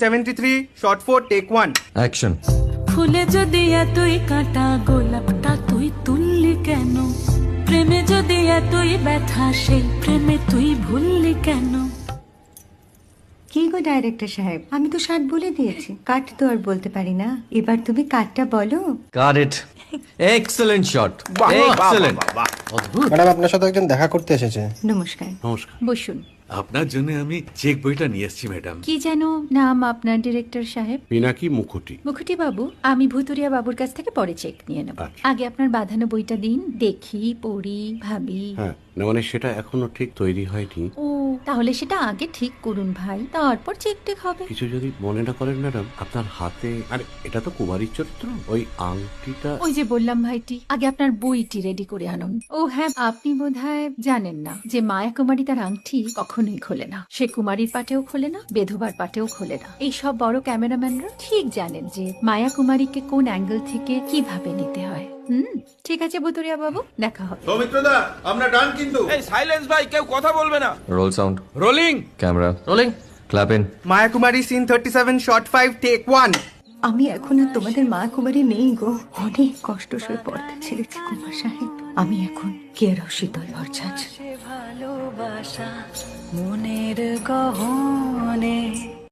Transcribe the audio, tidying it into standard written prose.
73 shot 4 take 1 action. ফুলে যদি এতই কাঁটা গোলাপটা তুই তুললি কেন? প্রেমে যদি এতই ব্যথা সেই প্রেমে তুই ভুললি কেন? কি গো ডাইরেক্টর সাহেব, আমি তো 60 বলে দিয়েছি, কাট তো আর বলতে পারি না, এবার তুমি কাটটা বলো। Got it. Excellent shot, excellent. Madam আপনার সাথে একজন দেখা করতে এসেছে। নমস্কার। নমস্কার। বসুন। আপনার জন্য আমি চেক বইটা নিয়ে এসেছি ম্যাডাম। কি যেন নাম আপনার ডিরেক্টর সাহেব? পিনাকি মুখোটি। মুখুটি বাবু, আমি ভুতুরিয়া বাবুর কাছ থেকে পরে চেক নিয়ে নেব। আচ্ছা। আগে আপনার বাঁধানো বইটা দিন, দেখি, পড়ি, ভাবি। হ্যাঁ, না মানে সেটা এখনো ঠিক তৈরি হয়নি। ও, তাহলে সেটা আগে ঠিক করুন ভাই, তারপর চেক টেক হবে। কিছু যদি মনে না করেন ম্যাডাম, আপনার হাতে, আরে এটা তো কুমারীর চরিত্র, ওই আংটিটা। ওই যে বললাম ভাইটি, আগে আপনার বইটি রেডি করে আনুন। ও হ্যাঁ, আপনি বোধহয় জানেন না যে মায়া কুমারী তার আংটি কখনোই খোলে না। সে কুমারীর পাটেও খোলে না, বেধবার পাটেও খোলে না। এই সব বড় ক্যামেরাম্যানরা ঠিক জানেন যে মায়া কুমারীকে কোন অ্যাঙ্গেল থেকে কিভাবে নিতে হয়। ঠিক আছে বুতুরিয়া বাবু, দেখা হবে। সৌমিত্রদা আমরা ডান কিন্তু। এই সাইলেন্স ভাই, কেউ কথা বলবে না। Roll sound, rolling camera rolling, clap in. Maya Kumari scene 37 shot 5 take 1 আমি এখন আর তোমাদের মা কুমারী নেই গো, অনেক কষ্ট সয়ে পড়তে ছেড়েছি কুমার সাহেব। আমি এখন কেরও শীতল ভরছাছ। ভালোবাসা মনের গহনে